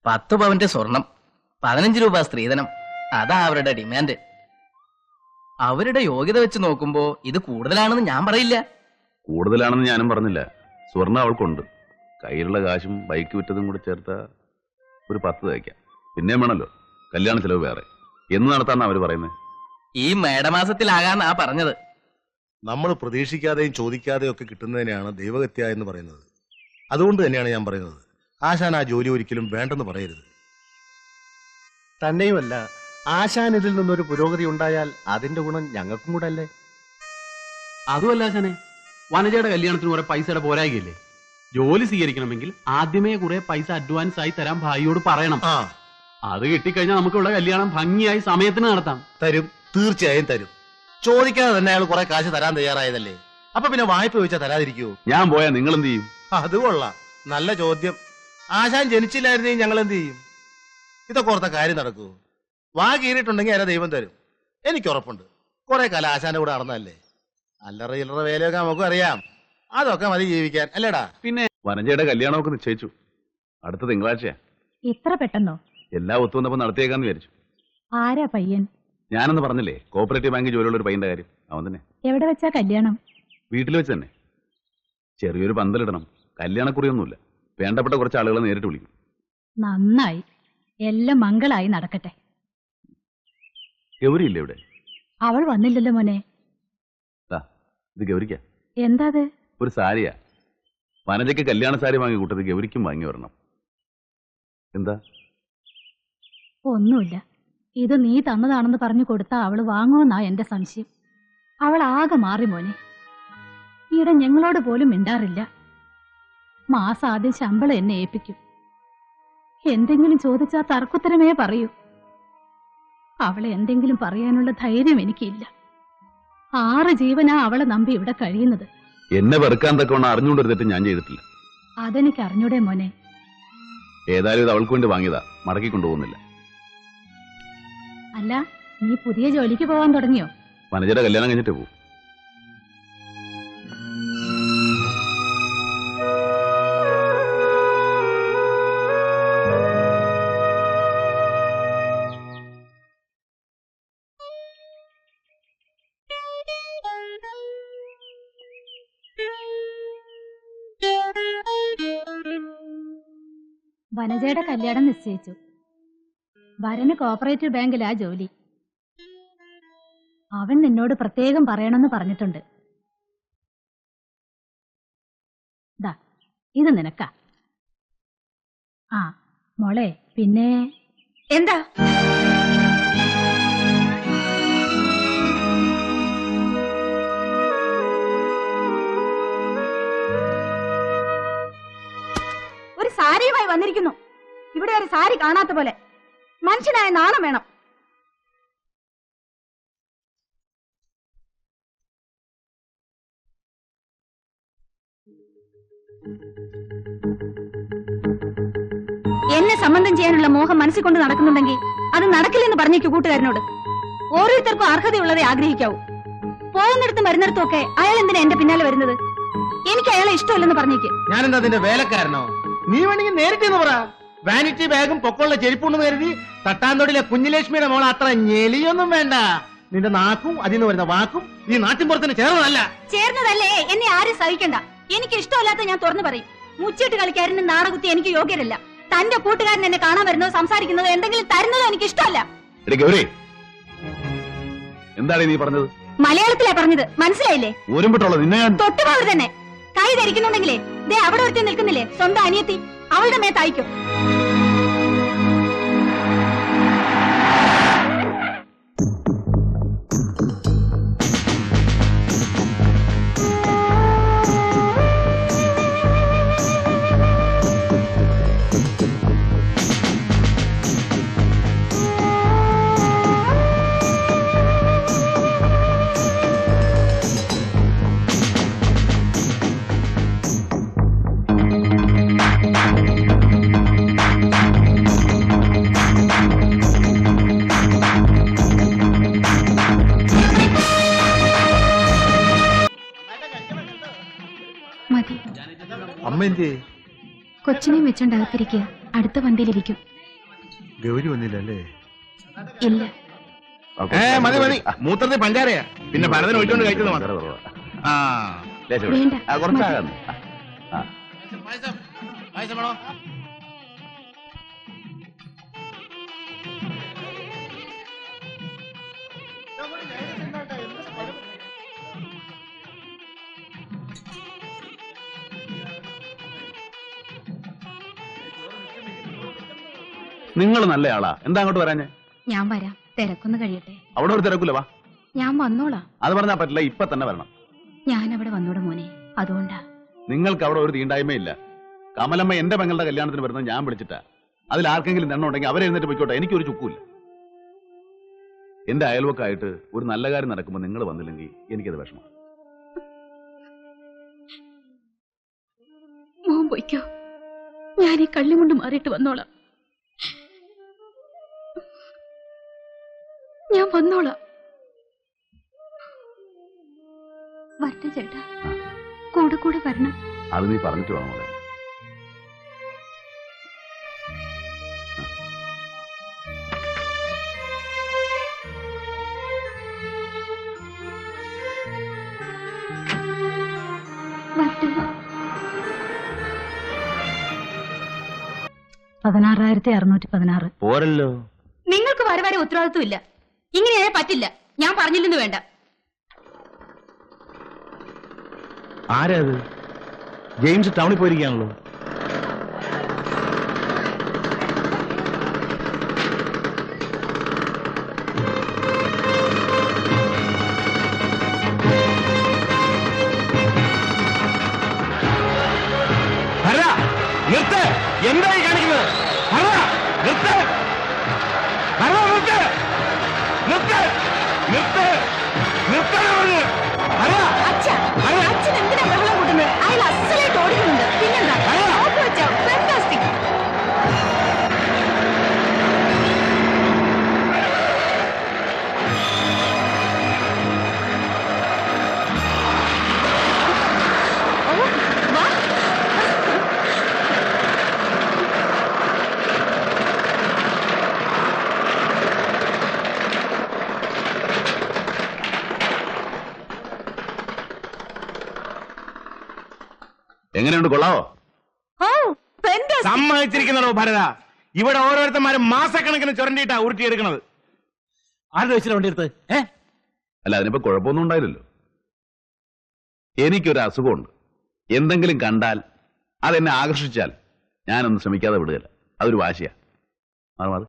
10 പവന്റെ സ്വർണം, 15 രൂപ സ്ത്രീധനം, അതാ അവരുടെ ഡിമാൻഡ്. അവരുടെ യോഗ്യത വെച്ച് നോക്കുമ്പോ ഇത് കൂടുതലാണെന്ന് ഞാൻ പറയില്ല. കൂടുതലാണെന്ന് ഞാനും പറഞ്ഞില്ല. സ്വർണം അവൾക്കുണ്ട്. കയ്യിലുള്ള കാശും ബൈക്ക് വിറ്റതും കൂടി ചേർത്ത ഒരു 10 തയ്ക്കാം. പിന്നെയും വേണമല്ലോ കല്യാണ ചെലവ് വേറെ. എന്ന് നടത്താന്നാ അവര് പറയുന്നത്. ഈ മേടമാസത്തിലാകാന്നാ പറഞ്ഞത്. നമ്മൾ പ്രതീക്ഷിക്കാതെയും ചോദിക്കാതെയും ഒക്കെ കിട്ടുന്നതിനെയാണ് ദൈവഹത്യ എന്ന് പറയുന്നത്. അതുകൊണ്ട് തന്നെയാണ് ഞാൻ പറയുന്നത്, ആശാൻ ആ ജോലി ഒരിക്കലും വേണ്ടെന്ന് പറയരുത്. തന്നെയുമല്ല, ആശാൻ ഇതിൽ നിന്നൊരു പുരോഗതി ഉണ്ടായാൽ അതിന്റെ ഗുണം ഞങ്ങൾക്കും കൂടെ അല്ലേ? അതുമല്ല ആശാനെ, വനജയുടെ കല്യാണത്തിന് കുറെ പൈസയുടെ പോരായില്ലേ? ജോലി സ്വീകരിക്കണമെങ്കിൽ ആദ്യമേ കുറെ പൈസ അഡ്വാൻസ് ആയി തരാൻ ഭായിയോട് പറയണം. അത് കിട്ടിക്കഴിഞ്ഞാൽ നമുക്കുള്ള കല്യാണം ഭംഗിയായി സമയത്തിന് നടത്താം. തരും, തീർച്ചയായും തരും. ചോദിക്കാതെ തന്നെ അയാൾ കുറെ കാശ് തരാൻ തയ്യാറായതല്ലേ. അപ്പൊ പിന്നെ വായ്പ ചോദിച്ചാൽ തരാതിരിക്കുവോ? ഞാൻ പോയാ നിങ്ങൾ എന്ത് ചെയ്യും? അത് കൊള്ളാം, നല്ല ചോദ്യം. ആശാൻ ജനിച്ചില്ലായിരുന്നെങ്കിൽ ഞങ്ങൾ എന്ത് ചെയ്യും? ഇതൊക്കെ ഓർത്ത കാര്യം നടക്കൂ. വാ കീറിയിട്ടുണ്ടെങ്കിൽ അയാളെ ദൈവം തരും. എനിക്ക് ഉറപ്പുണ്ട്. കുറെ കാലം ആശാന്റെ കൂടെ നടന്നല്ലേ. അല്ലറ ചില്ലറ വേലയൊക്കെ നമുക്കും അറിയാം. അതൊക്കെ മതി ജീവിക്കാൻ, അല്ലേടാ? പിന്നെ വനജയുടെ കല്യാണമൊക്കെ നിശ്ചയിച്ചു. അടുത്ത തിങ്കളാഴ്ചയാ. ഇത്ര പെട്ടെന്നോ? എല്ലാം ഒത്തുവന്നപ്പോ നടത്തിയേക്കാന്ന് വിചാരിച്ചു. ആരാ പയ്യൻ? ഞാനെന്ന് പറഞ്ഞില്ലേ, കോപ്പറേറ്റീവ് ബാങ്കിൽ ജോലിയുള്ള ഒരു പയ്യന്റെ കാര്യം. അവൻ തന്നെ. എവിടെ വെച്ചാ കല്യാണം? വീട്ടിൽ വെച്ച് തന്നെ. ചെറിയൊരു പന്തലിടണം. കല്യാണക്കുറിയൊന്നുമില്ല. വേണ്ടപ്പെട്ട കുറച്ച് ആളുകളെ നേരിട്ട് വിളിക്കും. നന്നായി, എല്ലാം മംഗളായി നടക്കട്ടെ. ഗൗരിയില്ലേ ഇവിടെ? അവൾ വന്നില്ലല്ലോ മോനെ. ഇത് ഗൗരിക്കാ. എന്താ അത്? ഒരു സാരിയാ. വനജയ്ക്ക് കല്യാണ സാരി വാങ്ങി കൂട്ടത് ഗൗരിക്കും വാങ്ങി വരണം. എന്താ? ഒന്നുമില്ല. ഇത് നീ തന്നതാണെന്ന് പറഞ്ഞു കൊടുത്താ അവള് വാങ്ങുമെന്നാ എന്റെ സംശയം. അവൾ ആകെ മാറി മോനെ. ഈയിടെ ഞങ്ങളോട് പോലും മിണ്ടാറില്ല. മാസം ആദ്യം ശമ്പളം എന്നെ ഏൽപ്പിക്കും. എന്തെങ്കിലും ചോദിച്ചാൽ തർക്കുത്തരമേ പറയൂ. അവളെ എന്തെങ്കിലും പറയാനുള്ള ധൈര്യം എനിക്കില്ല. 6 ജീവനാ അവളെ നമ്പി ഇവിടെ കഴിയുന്നത്. എന്നെ വെറുക്കാൻ തക്കവണ്ണം അറിഞ്ഞുകൊണ്ടൊരു തെറ്റ് ഞാൻ ചെയ്തിട്ടില്ല. അതെനിക്ക് അറിഞ്ഞൂടെ മോനെ. ഏതായാലും ഇത് അവൾക്ക് വേണ്ടി വാങ്ങിയതാ, മടക്കി കൊണ്ടുപോകുന്നില്ല. അല്ല, നീ പുതിയ ജോലിക്ക് പോകാൻ തുടങ്ങിയോ? വനജയുടെ കല്യാണം കഴിഞ്ഞിട്ട് പോകും. വനജയുടെ കല്യാണം നിശ്ചയിച്ചു. വരന് കോപ്പറേറ്റീവ് ബാങ്കിലാ ജോലി. അവൻ നിന്നോട് പ്രത്യേകം പറയണമെന്ന് പറഞ്ഞിട്ടുണ്ട്. ദാ, ഇത് നിനക്കാ. ആ മോളെ, പിന്നെ എന്താ? ഒരു സാരിയുമായി വന്നിരിക്കുന്നു. ഇവിടെ ഒരു സാരി കാണാത്ത പോലെ. മനുഷ്യനായ നാണം വേണം. എന്നെ സംബന്ധം ചെയ്യാനുള്ള മോഹം മനസ്സിൽ കൊണ്ട് നടക്കുന്നുണ്ടെങ്കിൽ അത് നടക്കില്ലെന്ന് പറഞ്ഞേക്കു കൂട്ടുകാരനോട്. ഓരോരുത്തർക്കും അർഹതയുള്ളതേ ആഗ്രഹിക്കാവൂ. പോകുന്നിടത്തും വരുന്നിടത്തും ഒക്കെ അയാൾ എന്തിനാ എന്റെ പിന്നാലെ വരുന്നത്? എനിക്ക് അയാളെ ഇഷ്ടമല്ലെന്ന് പറഞ്ഞേക്ക്. ഞാനെന്താ അതിന്റെ വേലക്കാരനോ? നീ വേണമെങ്കിൽ നേരിട്ടെന്ന് പറ. വാനിറ്റി ബാഗും പൊക്കമുള്ള ചെരുപ്പുണ്ടെന്ന് കരുതി തട്ടാന്തോടിലെ കുഞ്ഞിലക്ഷ്മിയുടെ മോളെ അത്ര ഞെളിയൊന്നും വേണ്ട. നിന്റെ നാക്കും അതിൽ നിന്ന് വരുന്ന വാക്കും ഈ നാട്ടിൻപുറത്തിന് ചേർന്നതല്ല. ചേർന്നതല്ലേ എന്നെ ആരും സഹിക്കണ്ട. എനിക്ക് ഇഷ്ടമല്ലാത്ത ഞാൻ തുറന്നു പറയും. മുച്ചിട്ട് കളിക്കാരന് നാടകുത്തി എനിക്ക് യോഗ്യരല്ല. തന്റെ കൂട്ടുകാരൻ എന്നെ കാണാൻ വരുന്നതോ സംസാരിക്കുന്നതോ എന്തെങ്കിലും തരുന്നതോ എനിക്ക് ഇഷ്ടമല്ല. എന്താണ് നീ പറഞ്ഞത്? മലയാളത്തിലാ പറഞ്ഞത്, മനസ്സിലായില്ലേ? തൊട്ടുപോലെ തന്നെ. കൈ ധരിക്കുന്നുണ്ടെങ്കിലേ ദേ അവിടെ ഒരുത്തി നിൽക്കുന്നില്ലേ, സ്വന്തം അനിയത്തി, അവളുടെ മേത്തയക്കും. മതി. അമ്മ എന്ത്? കൊച്ചിനെയും വെച്ചോണ്ട് അകത്തിരിക്കുക. അടുത്ത വണ്ടിയിലിരിക്കും. ഗൗരി വന്നില്ലല്ലേ? ഇല്ല. മതി മതി, മൂത്രത്തിൽ പഞ്ചാരയാ, പിന്നെ പലതിനും ഒഴിച്ചോണ്ട് കഴിച്ചത് മാത്രം. വേണ്ട, കുറച്ചാകാന്ന്. നിങ്ങൾ നല്ലയാളാ, എന്താ അങ്ങോട്ട് വരാഞ്ഞേ? ഞാൻ വരാം, തിരക്കൊന്ന് കഴിയട്ടെ. അവിടെ ഒരു തിരക്കില്ല, വാ. ഞാൻ വന്നോളാം. അത് പറഞ്ഞാ പറ്റില്ല, ഇപ്പൊ തന്നെ വരണം. ഞാൻ അവിടെ വന്നോടെ മോനെ, അതുകൊണ്ടാ. നിങ്ങൾക്ക് അവിടെ ഒരു തീണ്ടായ്മയില്ല. കമലമ്മ എന്റെ പെങ്ങളുടെ കല്യാണത്തിന് വരുന്നത് ഞാൻ വിളിച്ചിട്ടാ. അതിൽ ആർക്കെങ്കിലും നെണ്ണുണ്ടെങ്കിൽ അവരെ എഴുന്നേറ്റ് പോയിക്കോട്ടെ, എനിക്കൊരു ചുക്കൂല്ല. എന്റെ അയൽവക്കായിട്ട് ഒരു നല്ല കാര്യം നടക്കുമ്പോൾ നിങ്ങൾ വന്നില്ലെങ്കിൽ എനിക്കത് വിഷമം. മോൻ പോയിക്കോ, ഞാൻ ഈ കള്ളിയും കൊണ്ട് മാറിയിട്ട് വന്നോളാം. ഞാൻ വന്നോളാം. വരട്ടെ ചേട്ടാ, കൂടെ കൂടെ വരണം. അത് നീ പറഞ്ഞിട്ട് വേണം മോളെ. വരട്ടെ. 16,616. പോരല്ലോ. നിങ്ങൾക്ക് വരെ വരെ ഉത്തരവാദിത്വം ഇല്ല. ഇങ്ങനെയായാൽ പറ്റില്ല. ഞാൻ പറഞ്ഞില്ലെന്ന് വേണ്ട. ആരാ അത്? ജെയിംസ് ടൗണിൽ പോയിരിക്കുകയാണല്ലോ. നിർത്ത്, എന്തായി കാണിക്കുന്നത്? നിർത്ത്, നിർത്ത്, നിർത്ത്, നിർത്ത്, നിർത്ത്. അച്ഛൻ എന്തിനാ ബഹളം കൂട്ടുന്നത്? അയാൾ അസലായിട്ട് ഓടിക്കുന്നുണ്ട്. പിന്നെന്താ? ഫാന്റാസ്റ്റിക്. എങ്ങനെയുണ്ട്, കൊള്ളാവോ? സമ്മതിച്ചിരിക്കുന്നോ ഭരത? ഇവിടെ ഓരോരുത്തന്മാരും മാസക്കണക്കിന് ചുരണ്ടിയിട്ടാ ഉരുട്ടിയെടുക്കണത്. ആരുടെ വെച്ചിട്ട് വണ്ടി എടുത്ത്? അല്ല, അതിനിപ്പോ കുഴപ്പമൊന്നും ഉണ്ടായില്ലല്ലോ. എനിക്കൊരു അസുഖമുണ്ട്. എന്തെങ്കിലും കണ്ടാൽ അതെന്നെ ആകർഷിച്ചാൽ ഞാനൊന്നും ശ്രമിക്കാതെ വിടുകയില്ല. അതൊരു വാശിയാ. അത്